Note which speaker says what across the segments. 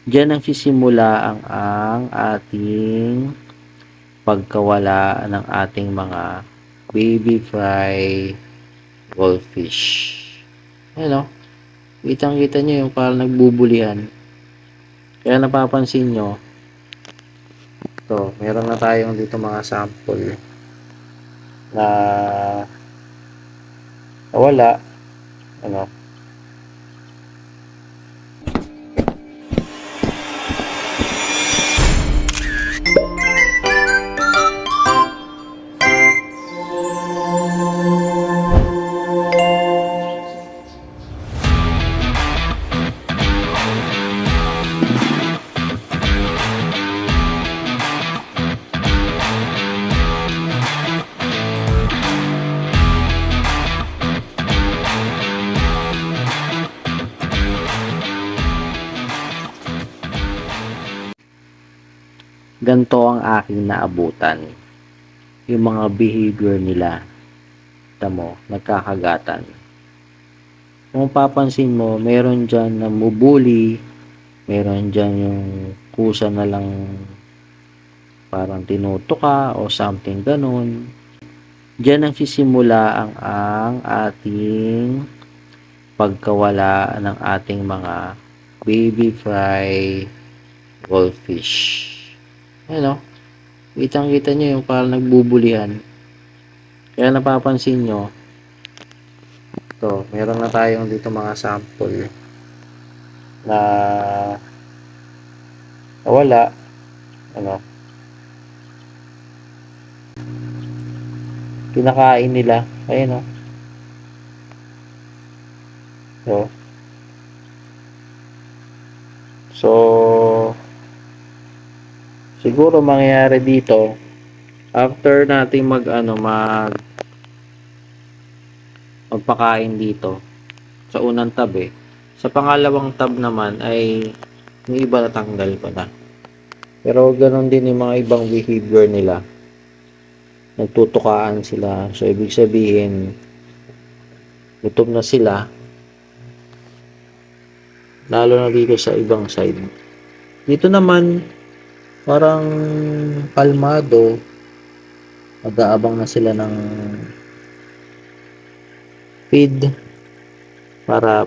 Speaker 1: Diyan nagsisimula ang ating pagkawala ng ating mga baby fry goldfish. Ayan o, kitang-kita nyo yung parang nagbubulian. Kaya napapansin nyo, ito, meron na tayong dito mga sample na nawala. Ano, ganito ang aking naabutan. Yung mga behavior nila, tamo, nagkakagatan. Kung papansin mo, meron dyan na mubuli, meron dyan yung kusa na lang parang tinutuka o something ganun. Diyan nagsisimula ang ating pagkawala ng ating mga baby fry goldfish. Ayan o, kitang-kita nyo yung parang nagbubulian. Kaya napapansin nyo, ito, meron na tayong dito mga sample na nawala. Ano, kinakain nila. Ayan o. So, siguro mangyayari dito, after nating magpakain dito sa unang tab sa pangalawang tab naman ay yung iba natanggal ko na. Pero ganoon din yung mga ibang behavior nila. Nagtutukaan sila. So, ibig sabihin, gutom na sila. Lalo na dito sa ibang side. Dito naman, parang kalmado. Mag-aabang na sila ng feed.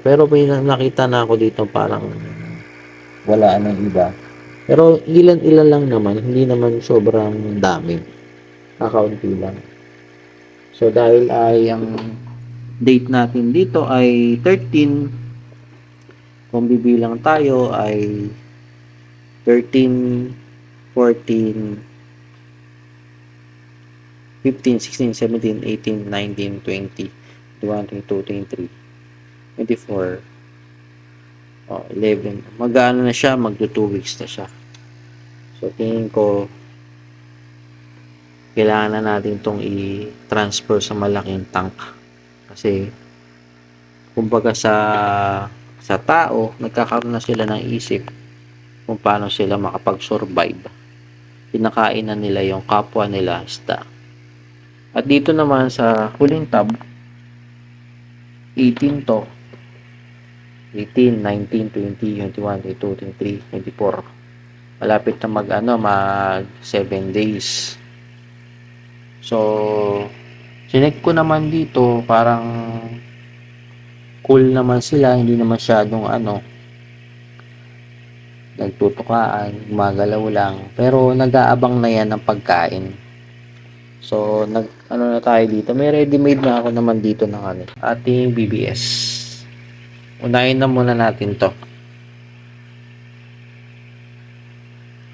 Speaker 1: Pero may nakita na ako dito parang wala ng iba. Pero ilan-ilan lang naman. Hindi naman sobrang dami. Kakaunti lang. So, dahil ay ang date natin dito ay 13, kung bibilang tayo ay 13, 14, 15, 16, 17, 18, 19, 20, 21, 22, 23, 24, 11. Mag-ano na siya, magto 2 weeks na siya. So, tingin ko, kailangan na natin itong i-transfer sa malaking tank. Kasi, kumbaga sa tao, nagkakaroon na sila ng isip kung paano sila makapag-survive. Pinakain na nila yung kapwa nila isda. At dito naman sa huling tab, 18 to, 18, 19, 20, 21, 22, 23, 24. Malapit na mag 7 days. So, sinek ko naman dito, parang cool naman sila, hindi na masyadong nagtutukaan, gumagalaw lang. Pero nag-aabang na yan ng pagkain. So, na tayo dito. May ready-made na ako naman dito ng ating BBS. Unahin na muna natin to.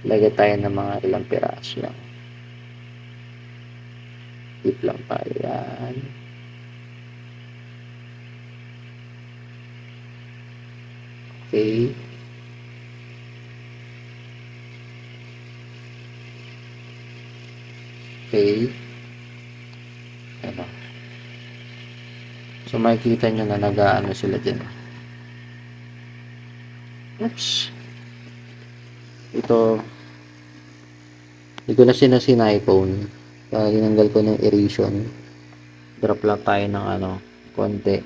Speaker 1: Lagay tayo ng mga ilang piraso lang. Tip lang tayo yan. Okay. Okay. Ano. So, makikita nyo na nag-aano sila dyan. Oops. Ito, hindi ko na sinaiphone. Kaya tinanggal ko ng erosion. Drop lang tayo ng konti.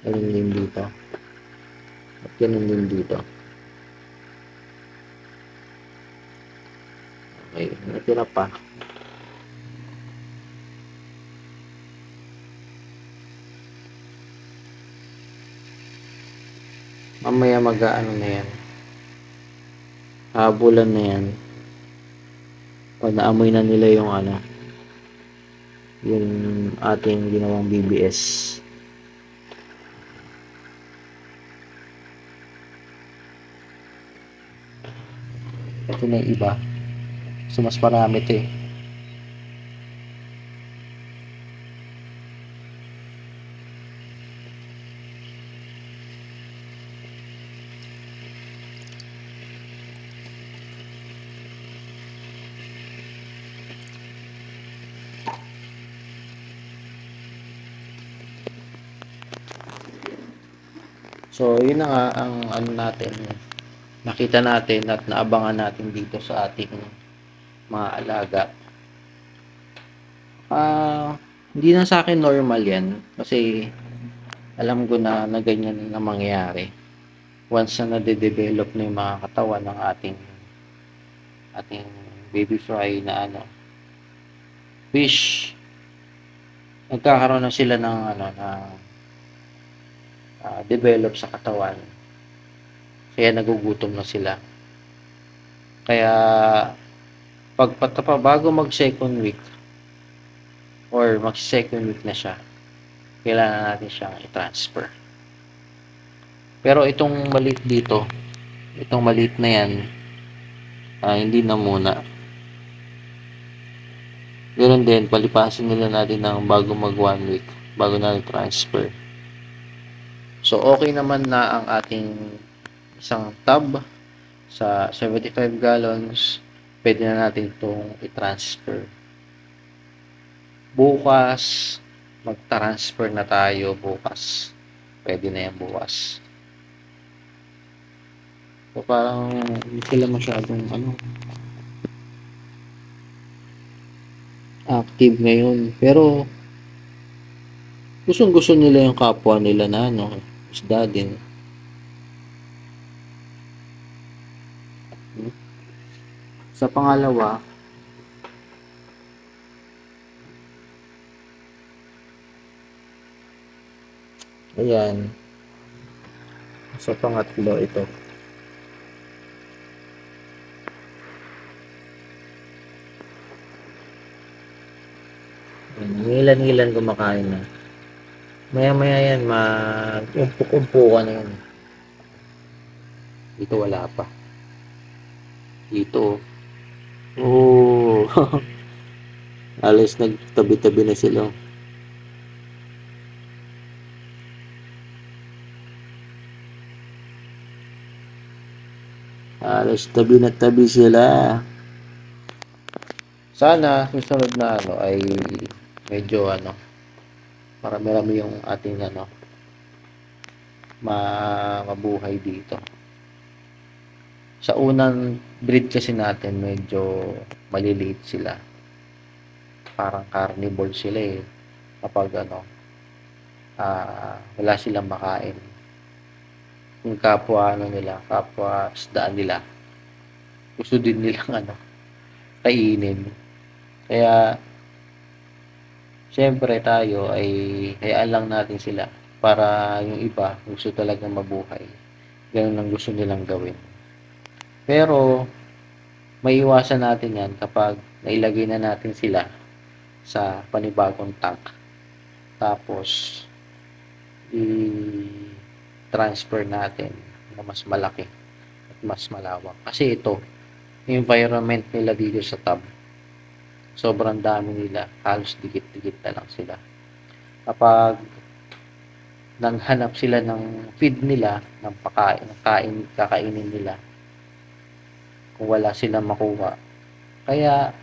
Speaker 1: Ganun din dito. At ganun din dito. natira pa. Mamaya mag-aano na yan. Habulan na yan. O naamoy na nila yung ano, yung ating ginawang BBS. Ito na yung iba. So mas marami ito eh. So, yun na nga ang ano natin, nakita natin at naabangan natin dito sa ating mga alaga. Hindi na sa akin normal yan kasi alam ko na ganyan na mangyayari once na nade-develop na yung mga katawan ng ating baby fry na ano, fish. Nagkakaroon na sila ng ano na develop sa katawan. Kaya nagugutom na sila. Kaya bago mag second week or mag second week na siya, kailangan natin siyang i-transfer. Pero itong maliit dito, itong maliit na yan, hindi na muna. Ganun din, palipasin nila natin ng bago mag 1 week, bago na transfer. So, okay naman na ang ating isang tub sa 75 gallons. Pwede na natin itong i-transfer. Bukas, mag-transfer na tayo bukas. Pwede na yan bukas. So, parang hindi sila masyadong active ngayon. Pero, gustong-gusto nila yung kapwa nila na isda din. Sa pangalawa, ayan. Sa pangatlo, ito. Ngilan-ngilan kumakain na. Maya-maya yan, mag-umpuk-umpukan na yan. Dito wala pa. Dito, oh. Alas nagtabi-tabi na sila. Alas tabi na tabi sila. Sana susunod na ay medyo marami-rami yung ating mabuhay dito. Sa unang breed kasi natin, medyo maliliit sila. Parang carnivore sila eh. Kapag wala silang makain. Yung kapwa kapwa isdaan nila. Gusto din nilang kainin. Kaya siyempre tayo ay hayaan lang natin sila para yung iba gusto talagang mabuhay. Ganun ang gusto nilang gawin. Pero may iwasan natin yan kapag nailagay na natin sila sa panibagong tank. Tapos i-transfer natin na mas malaki at mas malawak. Kasi ito, environment nila dito sa tub, sobrang dami nila, halos dikit-dikit na lang sila. Kapag nanghanap sila ng feed nila, ng kakainin nila, kung wala silang makuha, kaya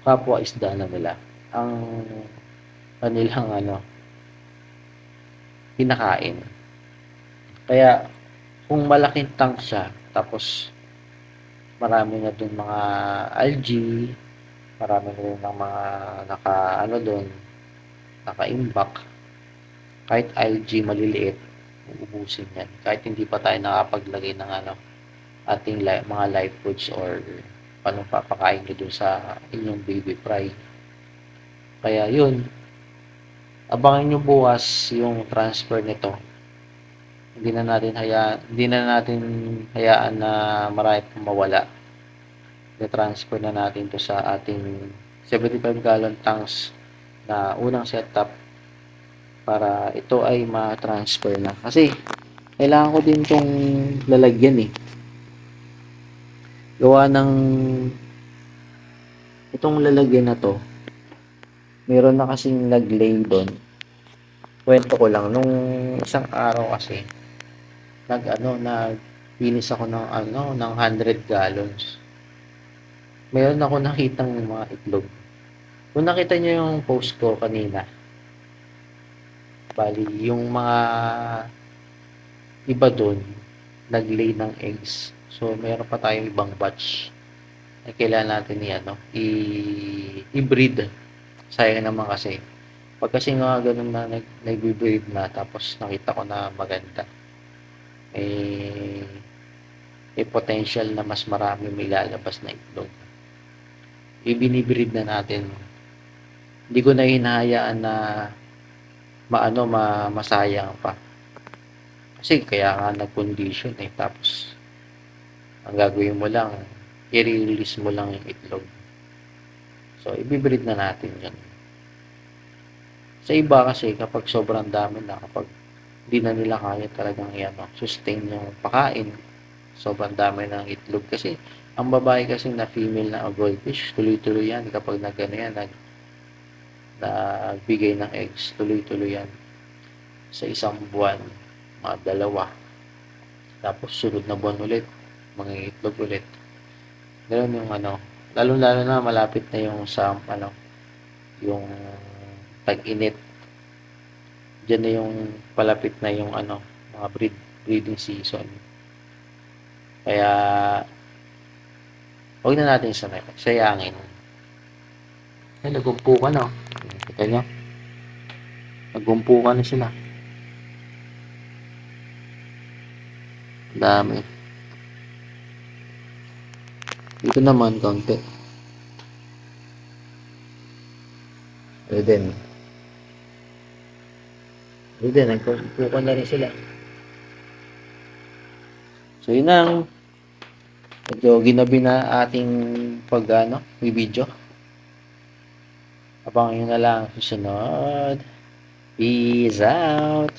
Speaker 1: kapwa isda na nila ang kanilang pinakain. Kaya kung malaking tank siya, tapos marami na dun mga algae, marami na rin ng mga naka-imbak, kahit algae maliliit, uubusin yan. Kahit hindi pa tayo nakapaglagay ng ating mga live foods or anong papakain nyo dun sa inyong baby fry. Kaya yun, abangan nyo bukas yung transfer nito. Hindi na natin hayaan na marami pong mawala. I-transfer na natin to sa ating 75 gallon tanks na unang setup para ito ay ma-transfer na. Kasi kailangan ko din tong lalagyan eh. Gawa ng itong lalagyan na to, meron na kasing nag-lay doon. Kwento ko lang, nung isang araw kasi, nagpinis ako ng 100 gallons. Meron ako nakitang mga itlog. Kung nakita nyo yung post ko kanina, bali, yung mga iba doon, nag-lay ng eggs. So, meron pa tayong ibang batch na kailangan natin i-breed. Sayang naman kasi. Pag kasi nga ganun na nag-breed na, tapos nakita ko na maganda, may potential na mas marami may lalabas na itlog. Ibinibreed na natin. Hindi ko na hinahayaan na masayang pa. Kasi kaya nga nag-condition eh. Tapos, ang gagawin mo lang, i-release mo lang yung itlog. So, ibibreed na natin yun. Sa iba kasi, kapag sobrang dami na, kapag hindi na nila kaya talagang sustain yung pakain, sobrang dami ng itlog. Kasi, ang babae kasi na female na goldfish, tuloy-tuloy yan. Kapag nagbigay ng eggs, tuloy-tuloy yan. Sa isang buwan, mga 2. Tapos, sunod na buwan ulit, mga itlog ulit. Ganun yung lalo-lalo na malapit na yung yung tag-init. Diyan na yung palapit na yung mga breeding season. Kaya, huwag na natin sayangin. Ay, nagumpo ka na. Kita nyo? Nagumpo ka na sila. Dami. Dito naman, konti. Pwede nagumpo ka na rin sila. So, yun ang medyo ginabi na ating video. Abangan nyo na lang susunod. Peace out!